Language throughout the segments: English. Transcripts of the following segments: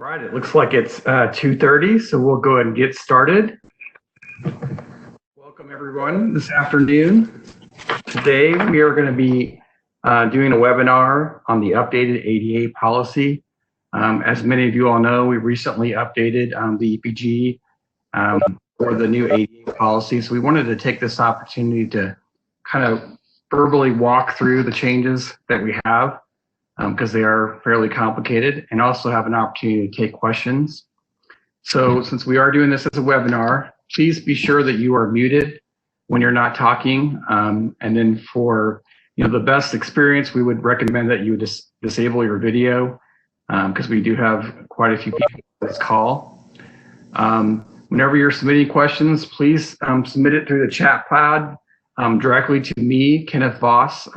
All right, it looks like it's 2:30, so we'll go ahead and get started. Welcome everyone this afternoon. Today we are going to be doing a webinar on the updated ADA policy. As many of you all know, we recently updated the EPG for the new ADA policy, so we wanted to take this opportunity to kind of verbally walk through the changes that we have, because they are fairly complicated, and also have an opportunity to take questions. So since we are doing this as a webinar, please be sure that you are muted when you're not talking. And then for the best experience, we would recommend that you disable your video, because we do have quite a few people on this call. Whenever you're submitting questions, please submit it through the chat pod directly to me, Kenneth Voss.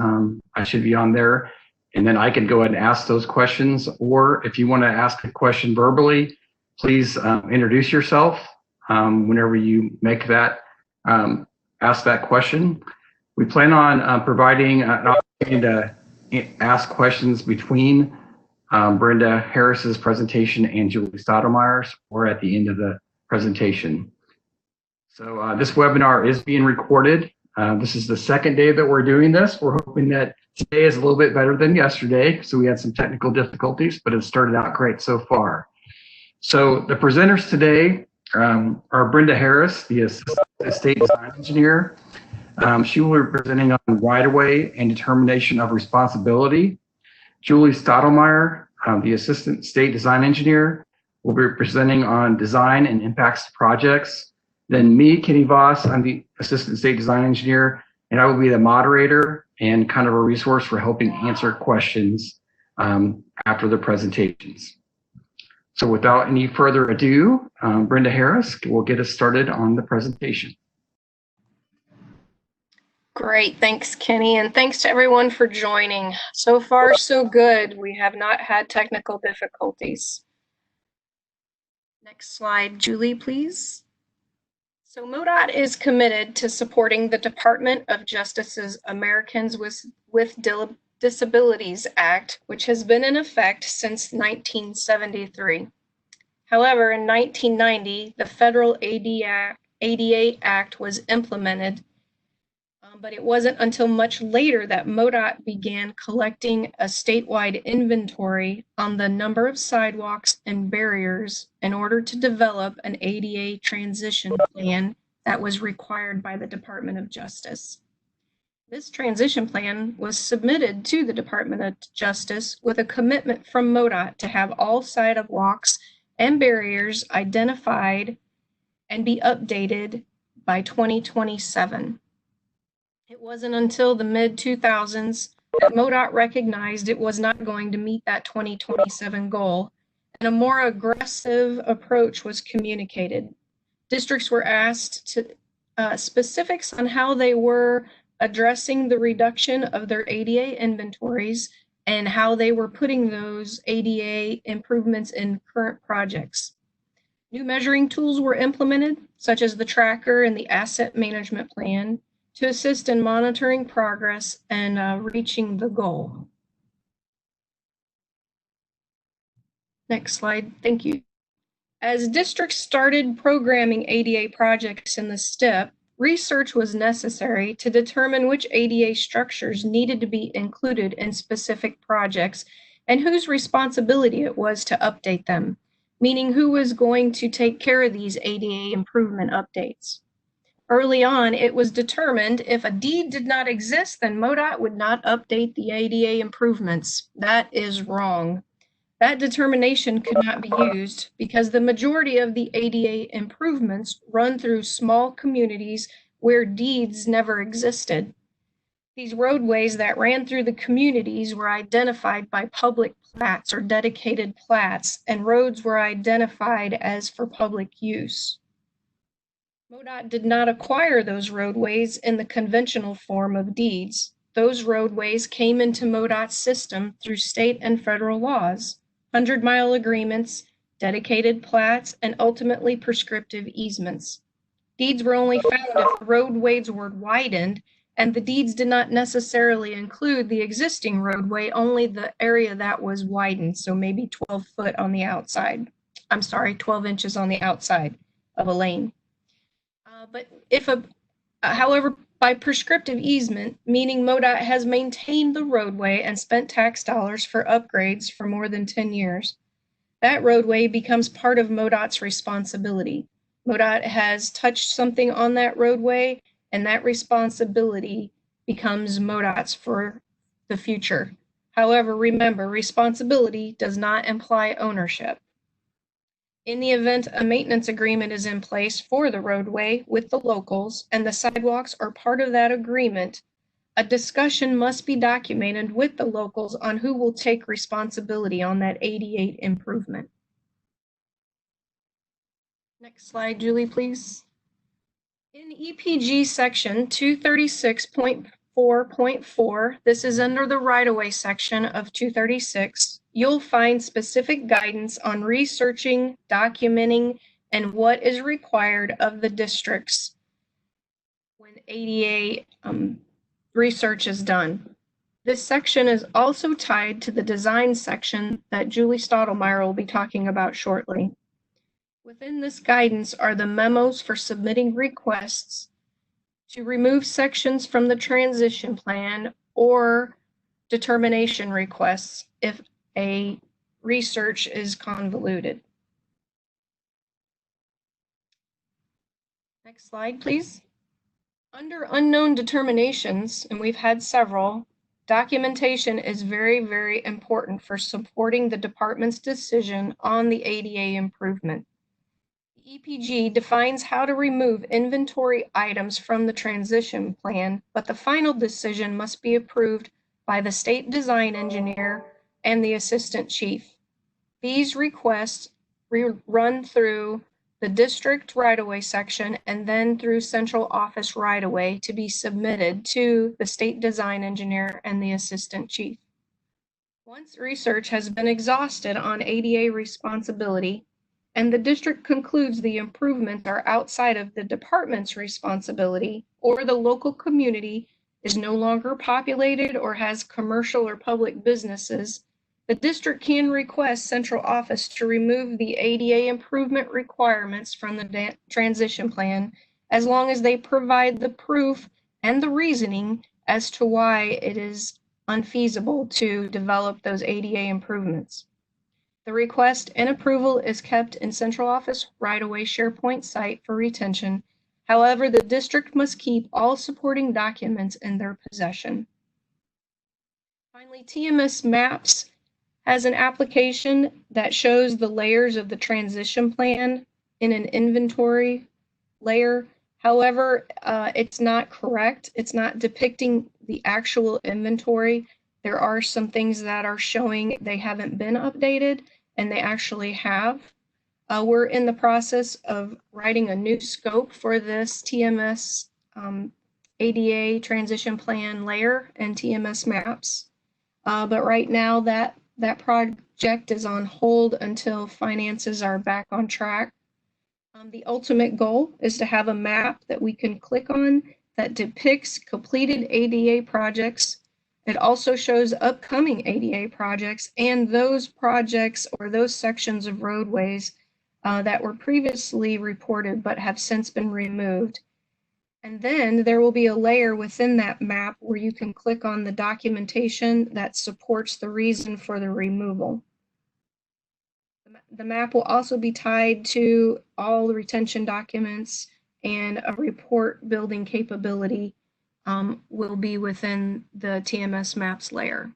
I should be on there. And then I can go ahead and ask those questions. Or if you want to ask a question verbally, please introduce yourself whenever you make that, ask that question. We plan on providing an opportunity to ask questions between Brenda Harris's presentation and Julie Stottlemyer's, or at the end of the presentation. So this webinar is being recorded. This is the second day that we're doing this. We're hoping that today is a little bit better than yesterday, so we had some technical difficulties, but it started out great so far. So the presenters today are Brenda Harris, the Assistant State Design Engineer. She will be presenting on right-of-way and determination of responsibility. Julie Stottlemyer, the Assistant State Design Engineer, will be presenting on design and impacts to projects. Then me, Kenny Voss, I'm the Assistant State Design Engineer, and I will be the moderator and kind of a resource for helping answer questions after the presentations. So without any further ado, Brenda Harris will get us started on the presentation. Great, thanks Kenny, and thanks to everyone for joining. So far so good. We have not had technical difficulties. Next slide, Julie, please. So MoDOT is committed to supporting the Department of Justice's Americans with Disabilities Act, which has been in effect since 1973. However, in 1990, the federal ADA Act was implemented, but it wasn't until much later that MoDOT began collecting a statewide inventory on the number of sidewalks and barriers in order to develop an ADA transition plan that was required by the Department of Justice. This transition plan was submitted to the Department of Justice with a commitment from MoDOT to have all sidewalks and barriers identified and be updated by 2027. It wasn't until the mid-2000s that MoDOT recognized it was not going to meet that 2027 goal, and a more aggressive approach was communicated. Districts were asked to specifics on how they were addressing the reduction of their ADA inventories and how they were putting those ADA improvements in current projects. New measuring tools were implemented, such as the tracker and the asset management plan, to assist in monitoring progress and reaching the goal. Next slide, thank you. As districts started programming ADA projects in the STIP, research was necessary to determine which ADA structures needed to be included in specific projects and whose responsibility it was to update them, meaning who was going to take care of these ADA improvement updates. Early on, it was determined if a deed did not exist, then MoDOT would not update the ADA improvements. That is wrong. That determination could not be used because the majority of the ADA improvements run through small communities where deeds never existed. These roadways that ran through the communities were identified by public plats or dedicated plats, and roads were identified as for public use. MoDOT did not acquire those roadways in the conventional form of deeds. Those roadways came into MoDOT's system through state and federal laws, 100-mile agreements, dedicated plats, and ultimately prescriptive easements. Deeds were only found if the roadways were widened And the deeds did not necessarily include the existing roadway, only the area that was widened, so maybe 12 foot on the outside. I'm sorry, 12 inches on the outside of a lane. But however, by prescriptive easement, meaning MoDOT has maintained the roadway and spent tax dollars for upgrades for more than 10 years, that roadway becomes part of MoDOT's responsibility. MoDOT has touched something on that roadway, and that responsibility becomes MoDOT's for the future. However, remember, responsibility does not imply ownership. In the event a maintenance agreement is in place for the roadway with the locals and the sidewalks are part of that agreement, a discussion must be documented with the locals on who will take responsibility on that 88 improvement. Next slide, Julie, please. In EPG section 236.4.4, this is under the right-of-way section of 236, you'll find specific guidance on researching, documenting, and what is required of the districts when ADA research is done. This section is also tied to the design section that Julie Stottlemyre will be talking about shortly. Within this guidance are the memos for submitting requests to remove sections from the transition plan or determination requests if a research is convoluted. Next slide, please. Under unknown determinations, and we've had several, documentation is very, very important for supporting the department's decision on the ADA improvement. The EPG defines how to remove inventory items from the transition plan, but the final decision must be approved by the state design engineer and the assistant chief. These requests run through the district right-of-way section and then through central office right-of-way to be submitted to the state design engineer and the assistant chief. Once research has been exhausted on ADA responsibility, and the district concludes the improvements are outside of the department's responsibility, or the local community is no longer populated or has commercial or public businesses, the district can request central office to remove the ADA improvement requirements from the transition plan, as long as they provide the proof and the reasoning as to why it is unfeasible to develop those ADA improvements. The request and approval is kept in central office right-of-way SharePoint site for retention. However, the district must keep all supporting documents in their possession. Finally, TMS Maps has an application that shows the layers of the transition plan in an inventory layer. However, it's not correct. It's not depicting the actual inventory. There are some things that are showing they haven't been updated, and they actually have. We're in the process of writing a new scope for this TMS ADA transition plan layer and TMS maps. But right now that project is on hold until finances are back on track. The ultimate goal is to have a map that we can click on that depicts completed ADA projects. It also shows upcoming ADA projects and those projects or those sections of roadways that were previously reported but have since been removed. And then there will be a layer within that map where you can click on the documentation that supports the reason for the removal. The map will also be tied to all the retention documents, and a report building capability will be within the TMS maps layer.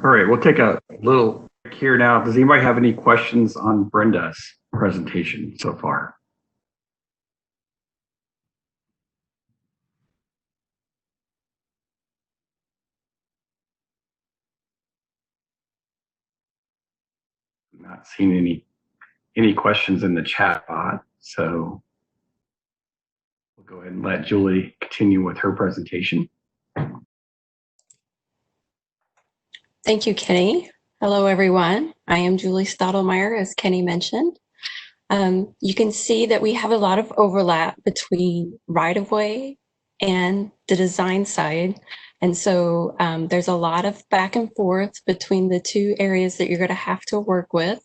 All right, we'll take a little break here now. Does anybody have any questions on Brenda's presentation so far? I'm not seeing any questions in the chat bot, so we'll go ahead and let Julie continue with her presentation. Thank you, Kenny. Hello, everyone. I am Julie Stottlemyre, as Kenny mentioned. You can see that we have a lot of overlap between right-of-way and the design side. And so there's a lot of back and forth between the two areas that you're going to have to work with.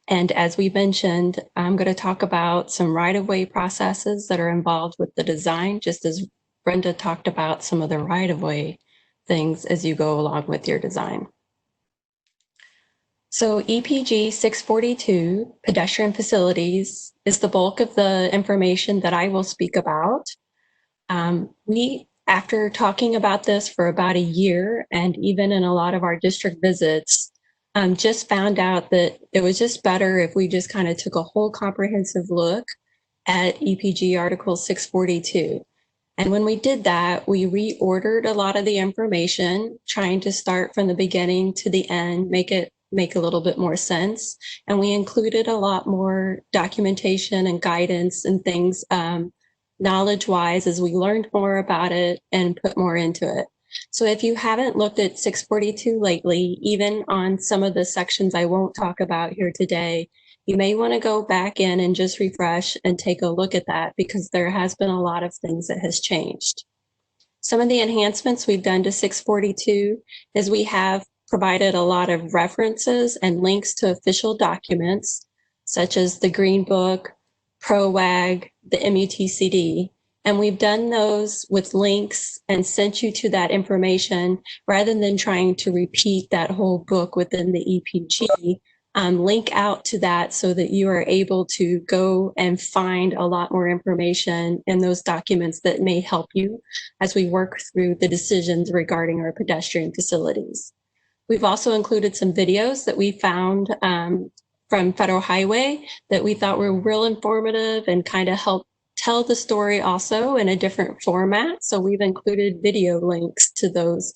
And as we mentioned, I'm going to talk about some right-of-way processes that are involved with the design, just as Brenda talked about some of the right-of-way things as you go along with your design. So EPG 642, pedestrian facilities, is the bulk of the information that I will speak about. After talking about this for about a year, and even in a lot of our district visits, just found out that it was just better if we just kind of took a whole comprehensive look at EPG Article 642. And when we did that, we reordered a lot of the information, trying to start from the beginning to the end, make a little bit more sense. And we included a lot more documentation and guidance and things knowledge-wise as we learned more about it and put more into it. So if you haven't looked at 642 lately, even on some of the sections I won't talk about here today, you may want to go back in and just refresh and take a look at that, because there has been a lot of things that has changed. Some of the enhancements we've done to 642 is we have provided a lot of references and links to official documents, such as the Green Book, ProWAG, the MUTCD, and we've done those with links and sent you to that information rather than trying to repeat that whole book within the EPG. Link out to that so that you are able to go and find a lot more information in those documents that may help you as we work through the decisions regarding our pedestrian facilities. We've also included some videos that we found from Federal Highway that we thought were real informative and kind of help tell the story also in a different format. So we've included video links to those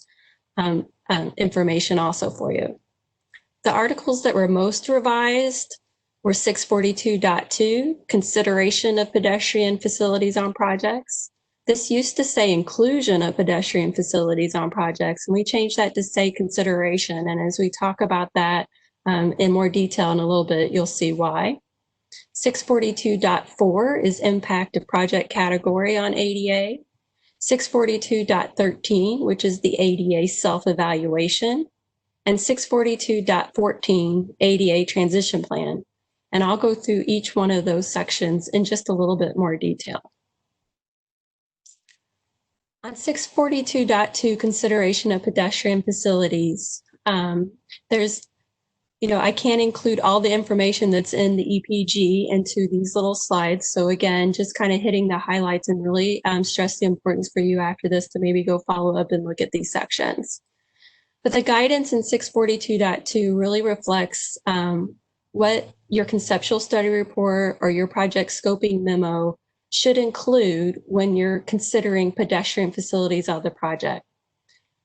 information also for you. The articles that were most revised were 642.2, consideration of pedestrian facilities on projects. This used to say inclusion of pedestrian facilities on projects, and we changed that to say consideration. And as we talk about that in more detail in a little bit, you'll see why. 642.4 is impact of project category on ADA. 642.13, which is the ADA self-evaluation. And 642.14, ADA transition plan. And I'll go through each one of those sections in just a little bit more detail. On 642.2, consideration of pedestrian facilities, there's, I can't include all the information that's in the EPG into these little slides. So again, just kind of hitting the highlights and really stress the importance for you after this to maybe go follow up and look at these sections. But the guidance in 642.2 really reflects what your conceptual study report or your project scoping memo should include when you're considering pedestrian facilities on the project.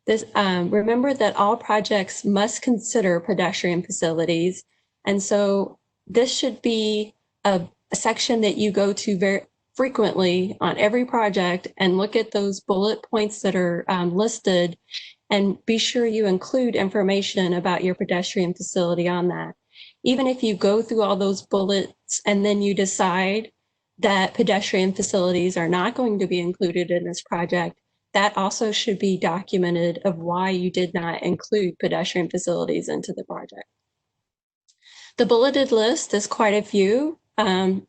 Remember that all projects must consider pedestrian facilities. And so this should be a section that you go to very frequently on every project and look at those bullet points that are listed, and be sure you include information about your pedestrian facility on that. Even if you go through all those bullets and then you decide that pedestrian facilities are not going to be included in this project, that also should be documented of why you did not include pedestrian facilities into the project. The bulleted list is quite a few, 7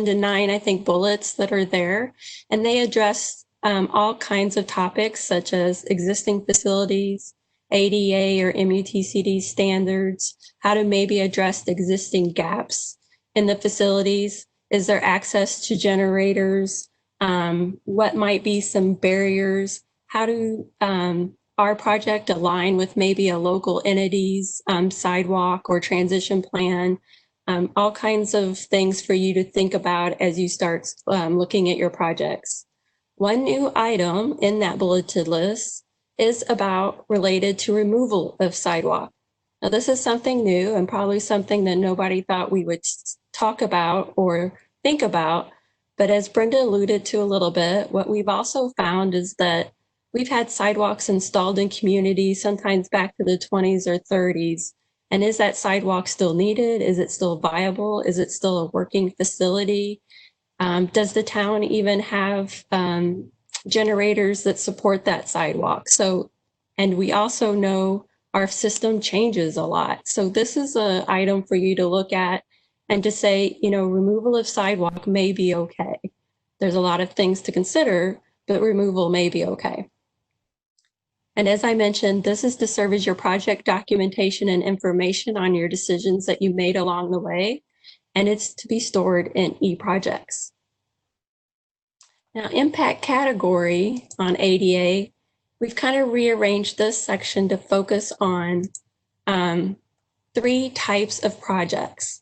to 9, I think, bullets that are there, and they address all kinds of topics such as existing facilities, ADA or MUTCD standards, how to maybe address the existing gaps in the facilities. Is there access to generators? What might be some barriers? How do our project align with maybe a local entity's sidewalk or transition plan? All kinds of things for you to think about as you start looking at your projects. One new item in that bulleted list is related to removal of sidewalk. Now, this is something new and probably something that nobody thought we would talk about or think about. But as Brenda alluded to a little bit, what we've also found is that we've had sidewalks installed in communities, sometimes back to the 20s or 30s, And is that sidewalk still needed? Is it still viable? Is it still a working facility? Does the town even have generators that support that sidewalk? So, and we also know our system changes a lot. So this is an item for you to look at and to say, you know, removal of sidewalk may be okay. There's a lot of things to consider, but removal may be okay. And as I mentioned, this is to serve as your project documentation and information on your decisions that you made along the way, and it's to be stored in e-projects. Now, impact category on ADA, we've kind of rearranged this section to focus on 3 types of projects.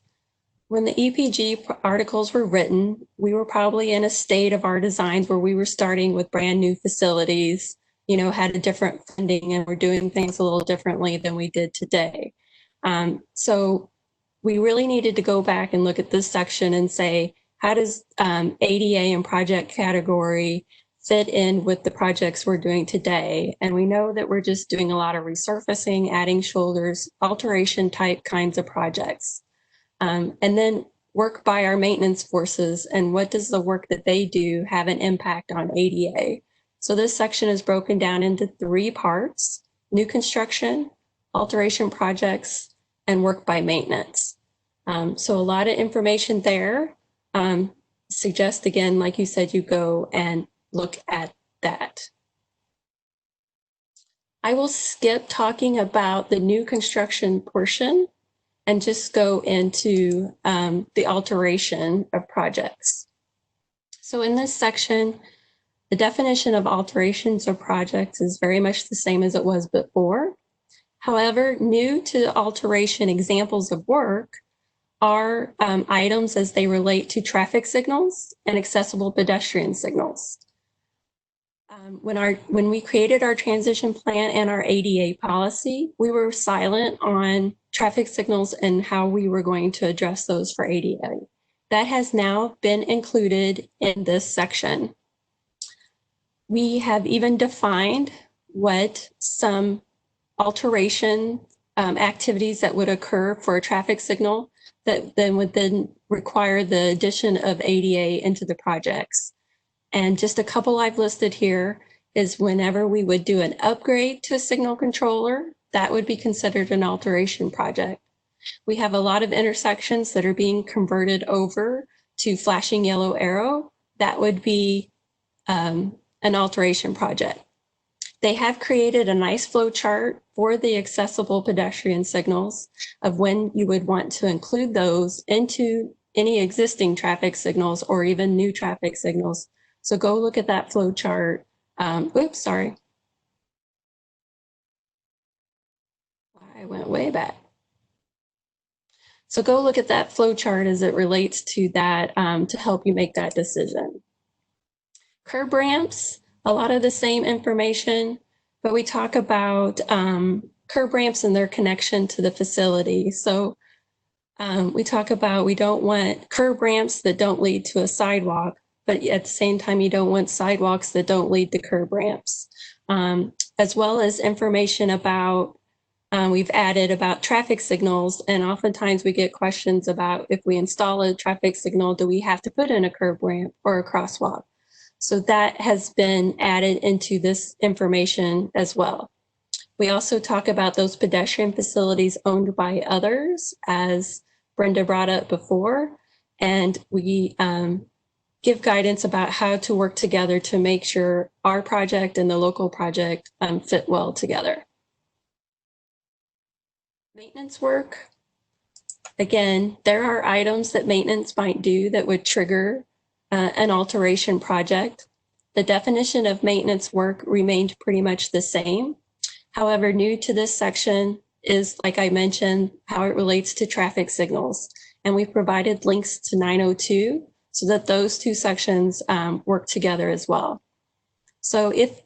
When the EPG articles were written, we were probably in a state of our designs where we were starting with brand new facilities, you know, had a different funding and we're doing things a little differently than we did today. So we really needed to go back and look at this section and say, how does ADA and project category fit in with the projects we're doing today? And we know that we're just doing a lot of resurfacing, adding shoulders, alteration type kinds of projects. And then work by our maintenance forces and what does the work that they do have an impact on ADA? So this section is broken down into 3 parts: new construction, alteration projects, and work by maintenance. So a lot of information there. Suggest again, like you said, you go and look at that. I will skip talking about the new construction portion and just go into the alteration of projects. So in this section, the definition of alterations of projects is very much the same as it was before. However, new to alteration examples of work are items as they relate to traffic signals and accessible pedestrian signals. When we created our transition plan and our ADA policy, we were silent on traffic signals and how we were going to address those for ADA. That has now been included in this section. We have even defined what some alteration activities that would occur for a traffic signal that would then require the addition of ADA into the projects. And just a couple I've listed here is whenever we would do an upgrade to a signal controller, that would be considered an alteration project. We have a lot of intersections that are being converted over to flashing yellow arrow. That would be an alteration project. They have created a nice flow chart for the accessible pedestrian signals of when you would want to include those into any existing traffic signals or even new traffic signals. So go look at that flow chart. Oops, sorry. I went way back. So go look at that flow chart as it relates to that to help you make that decision. Curb ramps, a lot of the same information, but we talk about curb ramps and their connection to the facility. So we talk about we don't want curb ramps that don't lead to a sidewalk, but at the same time, you don't want sidewalks that don't lead to curb ramps, as well as information about, we've added about traffic signals, and oftentimes we get questions about if we install a traffic signal, do we have to put in a curb ramp or a crosswalk? So that has been added into this information as well. We also talk about those pedestrian facilities owned by others, as Brenda brought up before, and we give guidance about how to work together to make sure our project and the local project fit well together. Maintenance work. Again, there are items that maintenance might do that would trigger an alteration project. The definition of maintenance work remained pretty much the same. However, new to this section is, like I mentioned, how it relates to traffic signals. And we've provided links to 902 so that those 2 sections work together as well. So if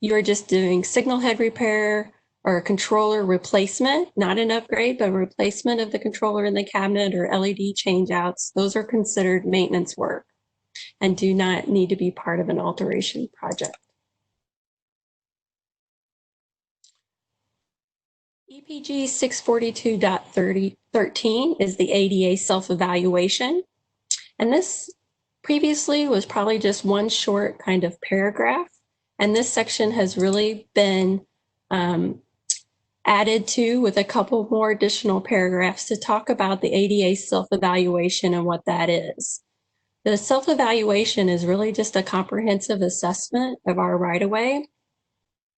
you're just doing signal head repair or a controller replacement, not an upgrade, but a replacement of the controller in the cabinet or LED changeouts, those are considered maintenance work and do not need to be part of an alteration project. EPG 642.13 is the ADA self-evaluation. And this previously was probably just one short kind of paragraph. And this section has really been added to with a couple more additional paragraphs to talk about the ADA self-evaluation and what that is. The self-evaluation is really just a comprehensive assessment of our right-of-way.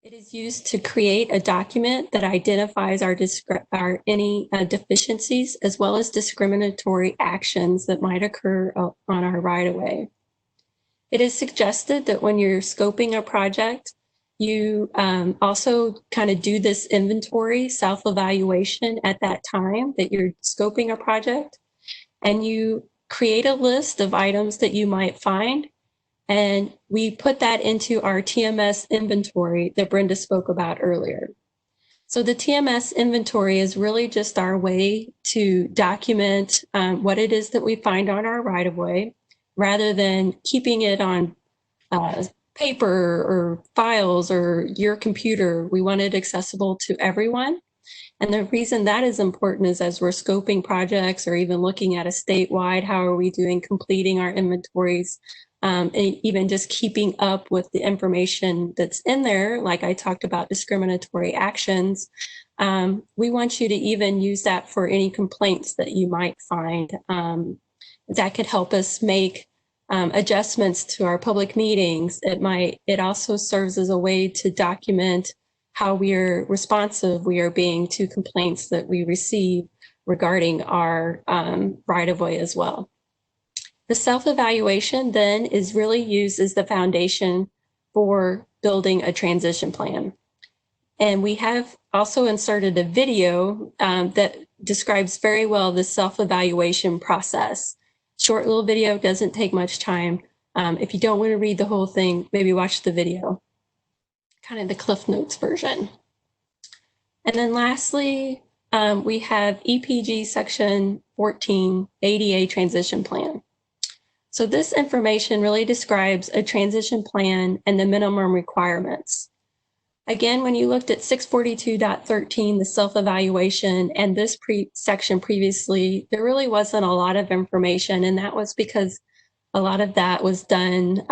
It is used to create a document that identifies any deficiencies as well as discriminatory actions that might occur on our right-of-way. It is suggested that when you're scoping a project, you also kind of do this inventory self-evaluation at that time that you're scoping a project, and you create a list of items that you might find. And we put that into our TMS inventory that Brenda spoke about earlier. So the TMS inventory is really just our way to document what it is that we find on our right-of-way, rather than keeping it on paper or files or your computer. We want it accessible to everyone. And the reason that is important is as we're scoping projects or even looking at a statewide, how are we doing completing our inventories, and even just keeping up with the information that's in there, like I talked about discriminatory actions. We want you to even use that for any complaints that you might find. That could help us make adjustments to our public meetings. It also serves as a way to document how responsive we are being to complaints that we receive regarding our right-of-way as well. The self-evaluation then is really used as the foundation for building a transition plan. And we have also inserted a video that describes very well the self-evaluation process. Short little video, doesn't take much time. If you don't want to read the whole thing, maybe watch the video, kind of the Cliff Notes version. And then lastly, we have EPG section 14, ADA transition plan. So this information really describes a transition plan and the minimum requirements. Again, when you looked at 642.13, the self-evaluation, and this section previously, there really wasn't a lot of information, and that was because a lot of that was done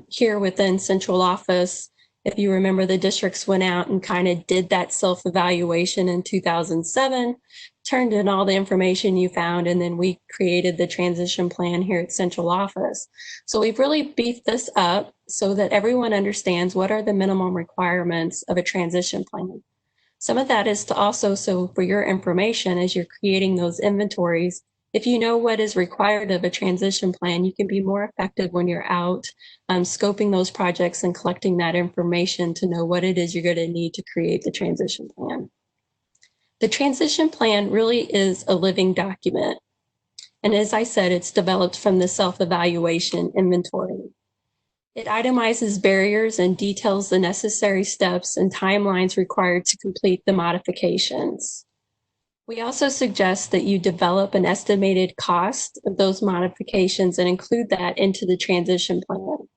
here within central office. If you remember, the districts went out and kind of did that self-evaluation in 2007, turned in all the information you found, and then we created the transition plan here at central office. So we've really beefed this up so that everyone understands what are the minimum requirements of a transition plan. Some of that is to also, so for your information, as you're creating those inventories, if you know what is required of a transition plan, you can be more effective when you're out scoping those projects and collecting that information to know what it is you're going to need to create the transition plan. The transition plan really is a living document. And as I said, it's developed from the self-evaluation inventory. It itemizes barriers and details the necessary steps and timelines required to complete the modifications. We also suggest that you develop an estimated cost of those modifications and include that into the transition plan.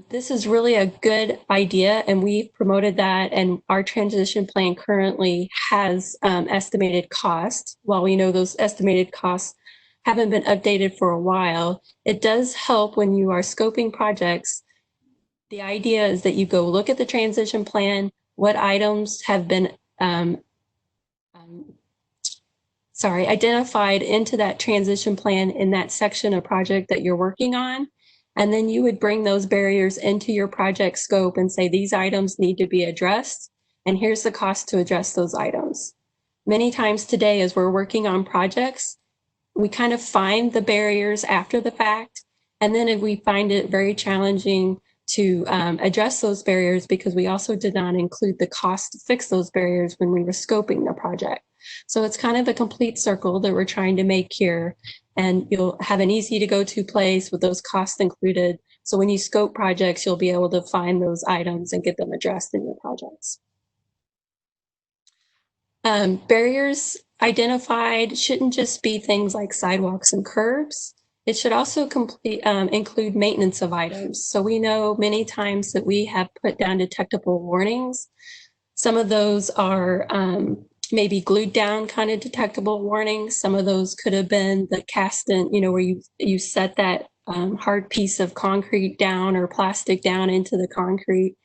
This is really a good idea, and we've promoted that, and our transition plan currently has estimated costs. While we know those estimated costs haven't been updated for a while, it does help when you are scoping projects. The idea is that you go look at the transition plan, what items have been identified into that transition plan in that section of project that you're working on. And then you would bring those barriers into your project scope and say, these items need to be addressed, and here's the cost to address those items. Many times today, as we're working on projects, we kind of find the barriers after the fact. And then if we find it very challenging to address those barriers, because we also did not include the cost to fix those barriers when we were scoping the project. So it's kind of a complete circle that we're trying to make here. And you'll have an easy to go to place with those costs included. So when you scope projects, you'll be able to find those items and get them addressed in your projects. Barriers identified shouldn't just be things like sidewalks and curbs. It should also include maintenance of items. So we know many times that we have put down detectable warnings. Some of those are maybe glued down kind of detectable warnings. Some of those could have been the cast in, where you set that hard piece of concrete down or plastic down into the concrete,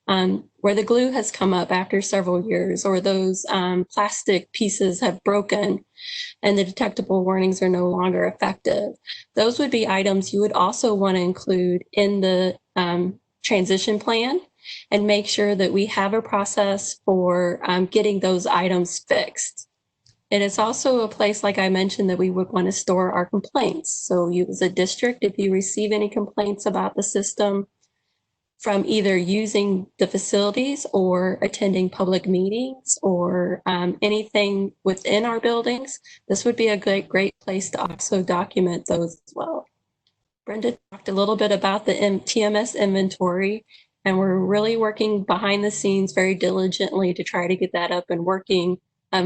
where the glue has come up after several years, or those plastic pieces have broken and the detectable warnings are no longer effective. Those would be items you would also want to include in the transition plan and make sure that we have a process for getting those items fixed. And it's also a place, like I mentioned, that we would want to store our complaints. So you as a district, if you receive any complaints about the system from either using the facilities or attending public meetings or anything within our buildings, this would be a great place to also document those as well. Brenda talked a little bit about the TMS inventory, and we're really working behind the scenes very diligently to try to get that up and working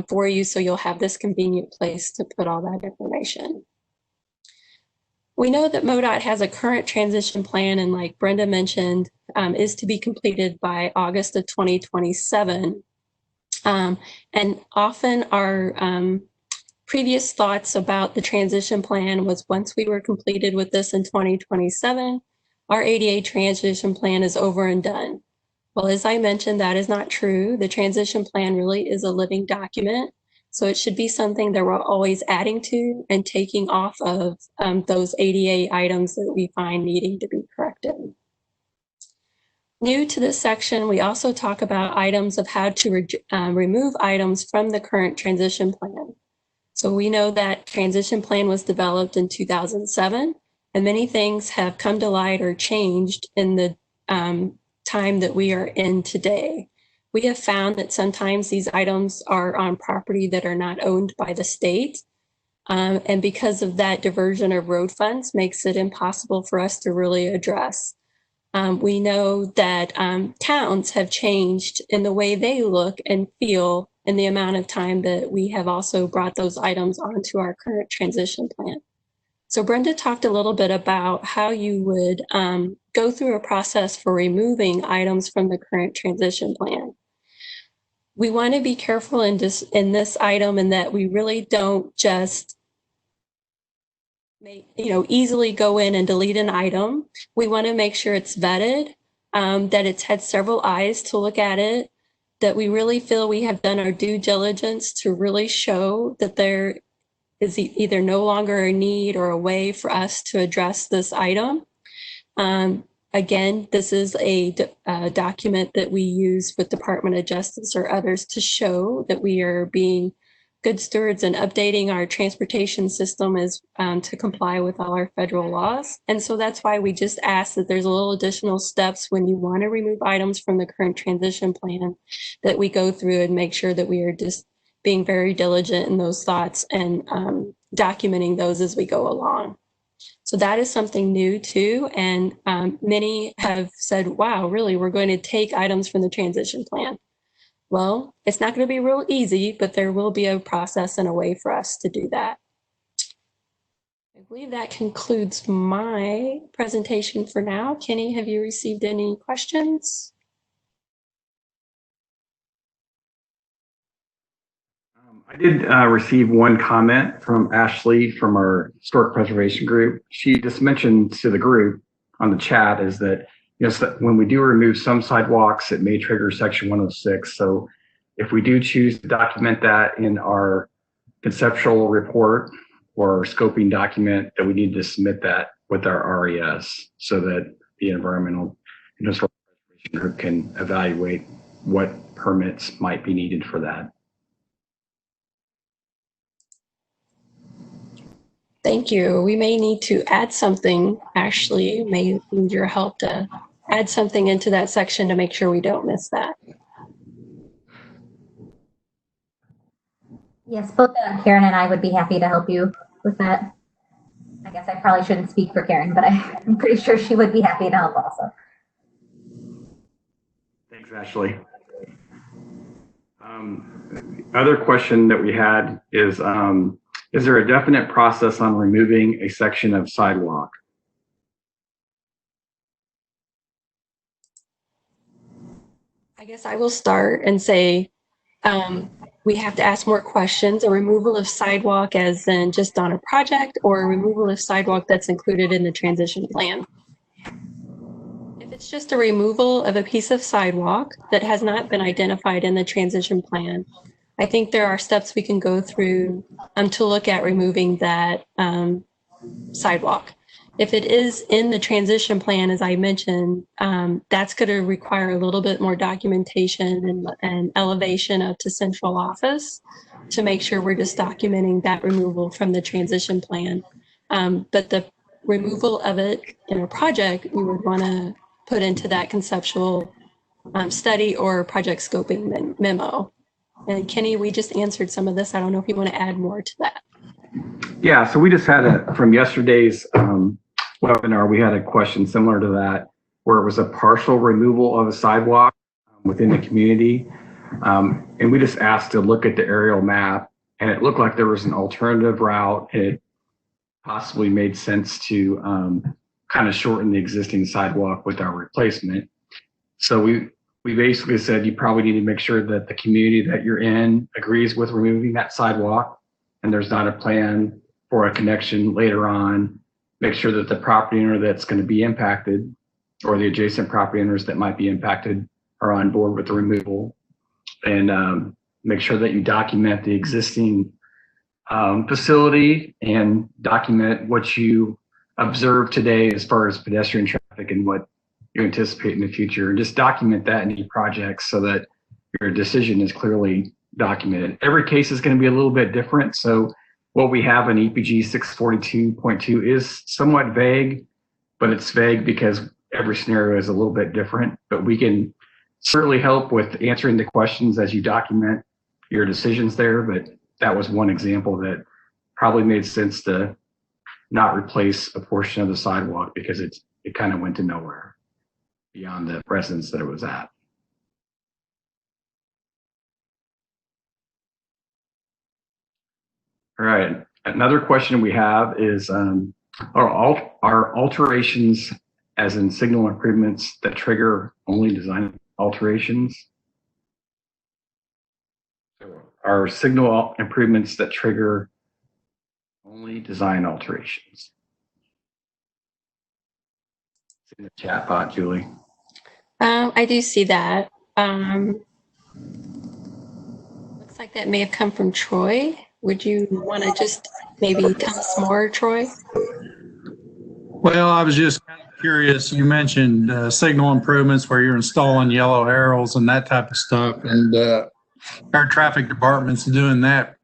for you, so you'll have this convenient place to put all that information. We know that MoDOT has a current transition plan, and like Brenda mentioned, is to be completed by August of 2027. And often our previous thoughts about the transition plan was once we were completed with this in 2027, our ADA transition plan is over and done. Well, as I mentioned, that is not true. The transition plan really is a living document. So it should be something that we're always adding to and taking off of those ADA items that we find needing to be corrected. New to this section, we also talk about items of how to remove items from the current transition plan. So we know that transition plan was developed in 2007, and many things have come to light or changed in the time that we are in today. We have found that sometimes these items are on property that are not owned by the state. And because of that, diversion of road funds makes it impossible for us to really address. We know that towns have changed in the way they look and feel in the amount of time that we have also brought those items onto our current transition plan. So Brenda talked a little bit about how you would go through a process for removing items from the current transition plan. We want to be careful in this item in that we really don't just easily go in and delete an item. We want to make sure it's vetted, that it's had several eyes to look at it, that we really feel we have done our due diligence to really show that there is either no longer a need or a way for us to address this item. Again, this is a document that we use with Department of Justice or others to show that we are being good stewards and updating our transportation system as to comply with all our federal laws. And so that's why we just ask that there's a little additional steps when you want to remove items from the current transition plan that we go through and make sure that we are just being very diligent in those thoughts and documenting those as we go along. So that is something new too. And many have said, wow, really, we're going to take items from the transition plan. Well, it's not going to be real easy, but there will be a process and a way for us to do that. I believe that concludes my presentation for now. Kenny, have you received any questions? I did receive one comment from Ashley from our historic preservation group. She just mentioned to the group on the chat is that, when we do remove some sidewalks, it may trigger section 106. So if we do choose to document that in our conceptual report or our scoping document, that we need to submit that with our RES so that the environmental and historic preservation group can evaluate what permits might be needed for that. Thank you. We may need to add something, Ashley, may need your help to add something into that section to make sure we don't miss that. Yes, both Karen and I would be happy to help you with that. I guess I probably shouldn't speak for Karen, but I'm pretty sure she would be happy to help also. Thanks, Ashley. Other question that we had is there a definite process on removing a section of sidewalk? I I guess I will start and say we have to ask more questions. A removal of sidewalk as in just on a project, or a removal of sidewalk that's included in the transition plan. If it's just a removal of a piece of sidewalk that has not been identified in the transition plan, I think there are steps we can go through to look at removing that sidewalk. If it is in the transition plan, as I mentioned, that's going to require a little bit more documentation and elevation up to central office to make sure we're just documenting that removal from the transition plan. But the removal of it in a project, we would want to put into that conceptual study or project scoping memo. And Kenny, we just answered some of this. I don't know if you want to add more to that. Yeah, so we just had from yesterday's webinar, we had a question similar to that, where it was a partial removal of a sidewalk within the community. And we just asked to look at the aerial map, and it looked like there was an alternative route, and it possibly made sense to kind of shorten the existing sidewalk with our replacement. So we basically said you probably need to make sure that the community that you're in agrees with removing that sidewalk, and there's not a plan for a connection later on. Make sure that the property owner that's going to be impacted, or the adjacent property owners that might be impacted, are on board with the removal. And make sure that you document the existing facility and document what you observe today as far as pedestrian traffic and what you anticipate in the future. And just document that in any projects so that your decision is clearly documented. Every case is going to be a little bit different. So what we have in EPG 642.2 is somewhat vague, but it's vague because every scenario is a little bit different. But we can certainly help with answering the questions as you document your decisions there. But that was one example that probably made sense to not replace a portion of the sidewalk because it kind of went to nowhere beyond the residence that it was at. All right. Another question we have is, are alterations, as in signal improvements, that trigger only design alterations? Are signal improvements that trigger only design alterations? It's in the chat bot, Julie. I do see that. Looks like that may have come from Troy. Would you want to just maybe tell us more, Troy? Well, I was just kind of curious. You mentioned signal improvements where you're installing yellow arrows and that type of stuff, and our traffic department's doing that.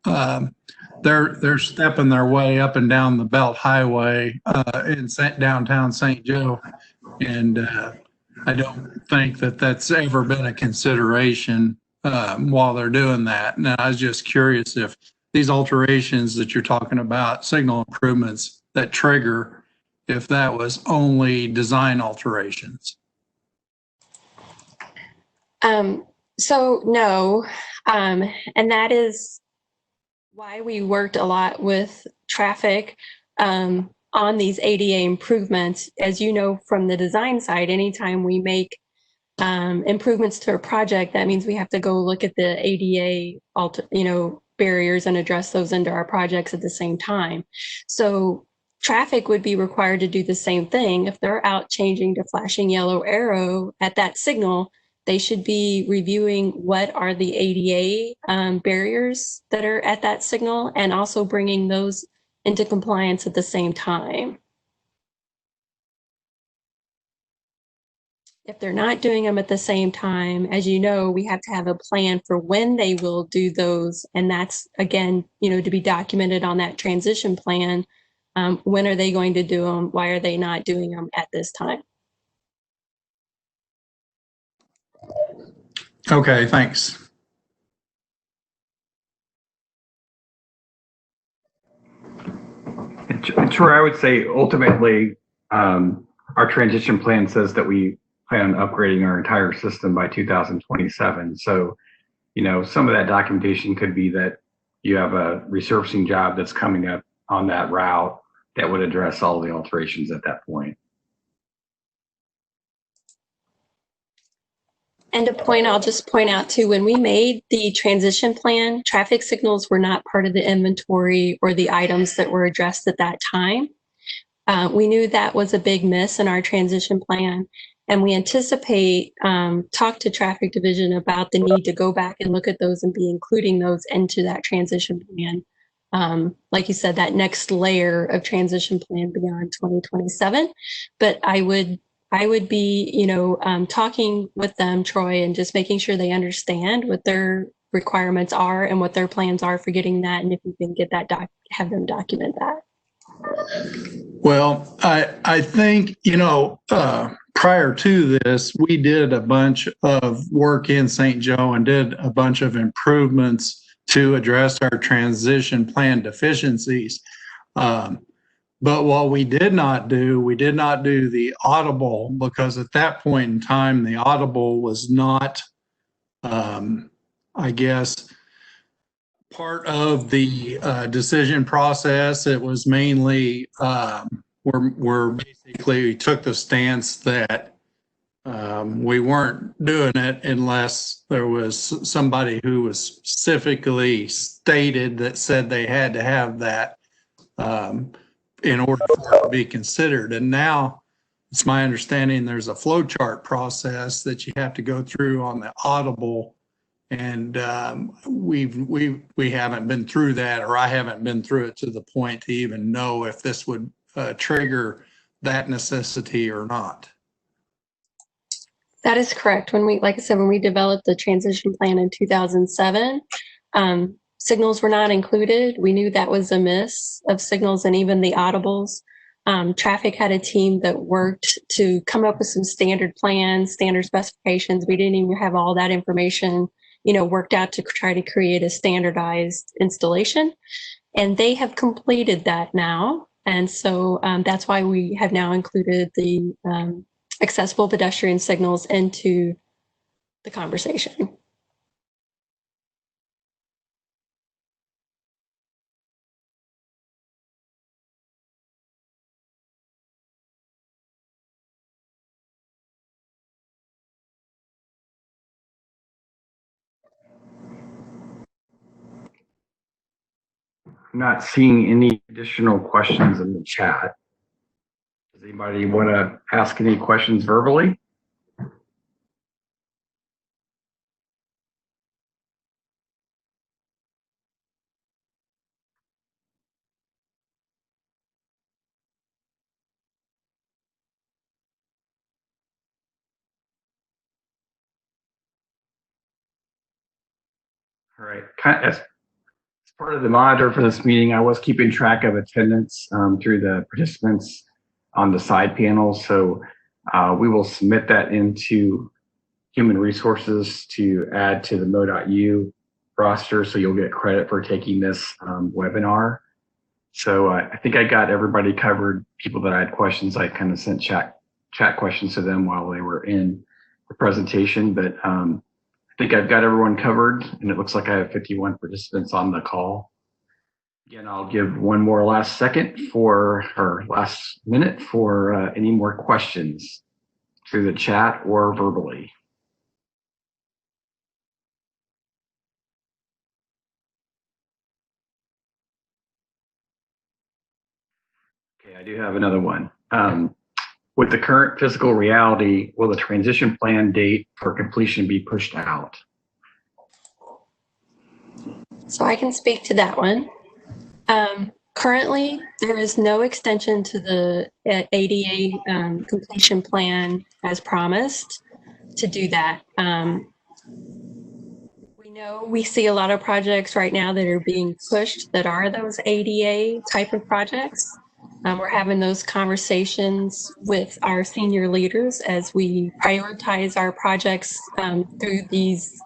They're stepping their way up and down the Belt Highway in downtown St. Joe, and I don't think that that's ever been a consideration while they're doing that. And I was just curious if these alterations that you're talking about, signal improvements that trigger, if that was only design alterations. So no, and that is why we worked a lot with traffic on these ADA improvements. As you know, from the design side, anytime we make improvements to a project, that means we have to go look at the ADA barriers and address those into our projects at the same time. So traffic would be required to do the same thing. If they're out changing to flashing yellow arrow at that signal, they should be reviewing what are the ADA barriers that are at that signal and also bringing those into compliance at the same time. If they're not doing them at the same time, as you know, we have to have a plan for when they will do those. And that's, again, to be documented on that transition plan. When are they going to do them? Why are they not doing them at this time? Okay, thanks. Troy, I would say ultimately, our transition plan says that we plan on upgrading our entire system by 2027. So, some of that documentation could be that you have a resurfacing job that's coming up on that route that would address all the alterations at that point. And a point I'll just point out too, when we made the transition plan, traffic signals were not part of the inventory or the items that were addressed at that time. We knew that was a big miss in our transition plan, and we anticipate talk to traffic division about the need to go back and look at those and be including those into that transition plan. Like you said, that next layer of transition plan beyond 2027. But I would be, talking with them, Troy, and just making sure they understand what their requirements are and what their plans are for getting that, and if you can get that have them document that. Well, I think, prior to this, we did a bunch of work in St. Joe and did a bunch of improvements to address our transition plan deficiencies. But what we did not do the audible, because at that point in time, the audible was not, I guess, part of the decision process. It was mainly we're basically took the stance that we weren't doing it unless there was somebody who was specifically stated that said they had to have that in order for it to be considered. And now it's my understanding there's a flow chart process that you have to go through on the audible. And we haven't been through that, or I haven't been through it to the point to even know if this would trigger that necessity or not. That is correct. Like I said, when we developed the transition plan in 2007, signals were not included. We knew that was a miss of signals and even the audibles. Traffic had a team that worked to come up with some standard plans, standard specifications. We didn't even have all that information worked out to try to create a standardized installation. And they have completed that now. And so that's why we have now included the accessible pedestrian signals into the conversation. I'm not seeing any additional questions in the chat. Does anybody want to ask any questions verbally? All right. As part of the monitor for this meeting, I was keeping track of attendance through the participants on the side panels. So we will submit that into Human Resources to add to the Mo.U roster. So you'll get credit for taking this webinar. So I think I got everybody covered. People that I had questions, I kind of sent chat questions to them while they were in the presentation. But I think I've got everyone covered, and it looks like I have 51 participants on the call. Again, I'll give one more last minute for any more questions through the chat or verbally. Okay, I do have another one. With the current physical reality, will the transition plan date for completion be pushed out? So I can speak to that one. Currently, there is no extension to the ADA completion plan as promised to do that. We see a lot of projects right now that are being pushed that are those ADA type of projects. We're having those conversations with our senior leaders as we prioritize our projects through these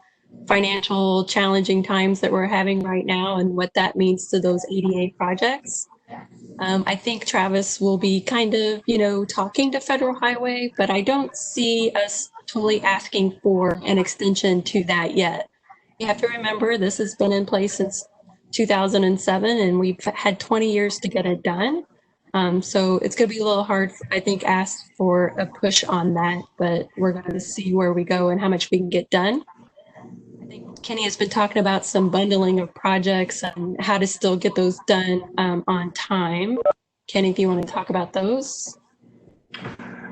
financial challenging times that we're having right now and what that means to those ADA projects. I think Travis will be kind of, talking to Federal Highway, but I don't see us totally asking for an extension to that yet. You have to remember this has been in place since 2007 and we've had 20 years to get it done. So it's going to be a little hard, I think, ask for a push on that, but we're going to see where we go and how much we can get done. I think Kenny has been talking about some bundling of projects and how to still get those done on time. Kenny, if you want to talk about those.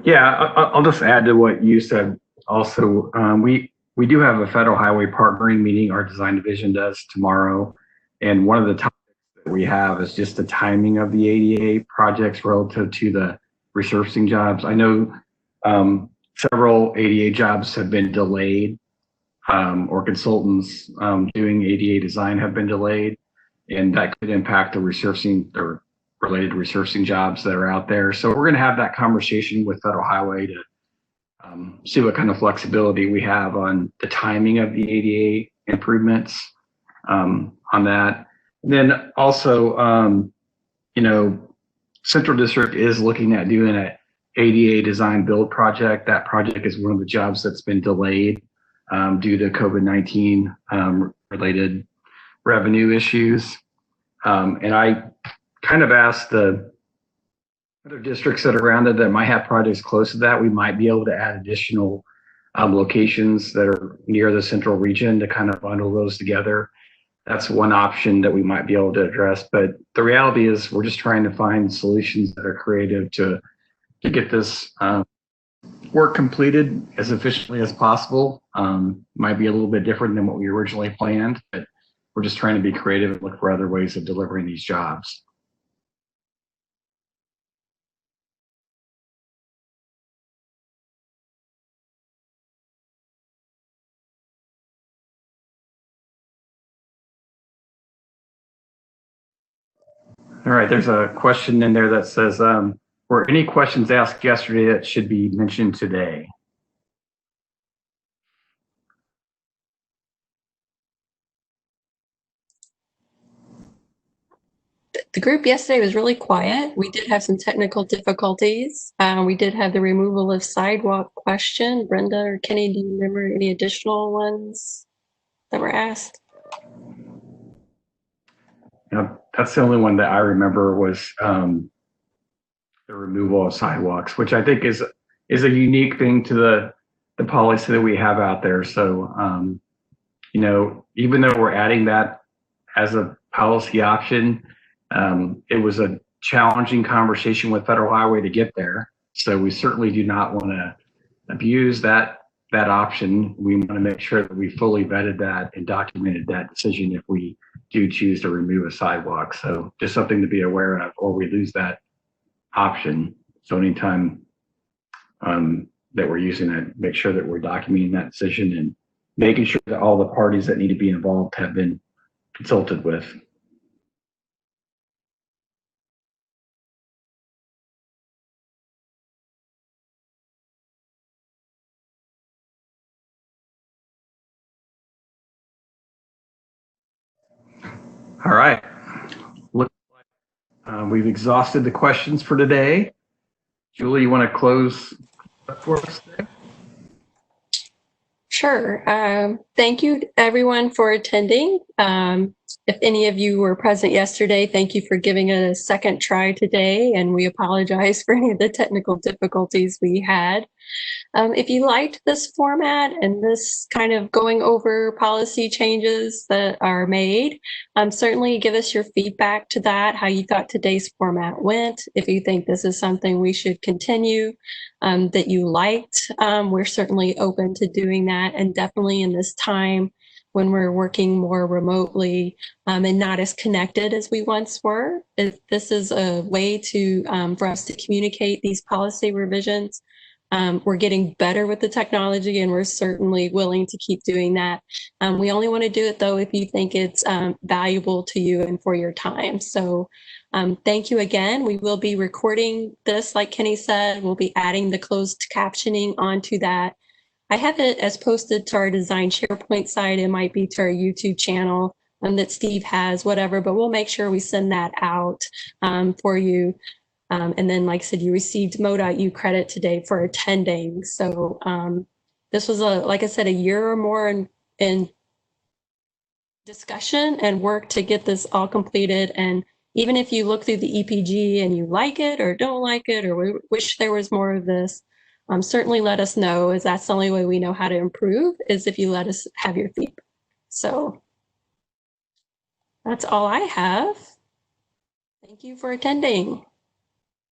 Yeah, I'll just add to what you said. Also, we do have a federal highway partnering meeting. Our design division does tomorrow, and one of the topics that we have is just the timing of the ADA projects relative to the resurfacing jobs. I know several ADA jobs have been delayed, or consultants doing ADA design have been delayed, and that could impact the resurfacing or related resurfacing jobs that are out there. So we're going to have that conversation with Federal Highway to see what kind of flexibility we have on the timing of the ADA improvements on that. And then also, Central District is looking at doing an ADA design build project. That project is one of the jobs that's been delayed due to COVID-19 related revenue issues. And I kind of asked the other districts that are around it that might have projects close to that, we might be able to add additional locations that are near the central region to kind of bundle those together. That's one option that we might be able to address. But the reality is we're just trying to find solutions that are creative to get this work completed as efficiently as possible. Might be a little bit different than what we originally planned, but we're just trying to be creative and look for other ways of delivering these jobs. All right, there's a question in there that says, were any questions asked yesterday that should be mentioned today? The group yesterday was really quiet. We did have some technical difficulties. We did have the removal of sidewalk question. Brenda or Kenny, do you remember any additional ones that were asked? That's the only one that I remember was the removal of sidewalks, which I think is a unique thing to the policy that we have out there. So, even though we're adding that as a policy option, it was a challenging conversation with Federal Highway to get there. So we certainly do not want to abuse that option. We want to make sure that we fully vetted that and documented that decision if we do choose to remove a sidewalk. So just something to be aware of, or we lose that option. So anytime that we're using it, make sure that we're documenting that decision and making sure that all the parties that need to be involved have been consulted with. All right. Looks like we've exhausted the questions for today. Julie, you want to close for us today? Sure. Thank you everyone for attending. If any of you were present yesterday, thank you for giving it a second try today, and we apologize for any of the technical difficulties we had. If you liked this format and this kind of going over policy changes that are made, certainly give us your feedback to that, how you thought today's format went. If you think this is something we should continue, that you liked, we're certainly open to doing that. And definitely in this time when we're working more remotely and not as connected as we once were, this is a way to for us to communicate these policy revisions. We're getting better with the technology, and we're certainly willing to keep doing that. We only want to do it, though, if you think it's valuable to you and for your time. So thank you again. We will be recording this, like Kenny said. We'll be adding the closed captioning onto that. I have it as posted to our design SharePoint site. It might be to our YouTube channel that Steve has, whatever, but we'll make sure we send that out for you. And then, like I said, you received MoDOT-U credit today for attending. So this was, like I said, a year or more in discussion and work to get this all completed and even if you look through the EPG and you like it or don't like it or wish there was more of this, certainly let us know, as that's the only way we know how to improve is if you let us have your feedback. So that's all I have. Thank you for attending.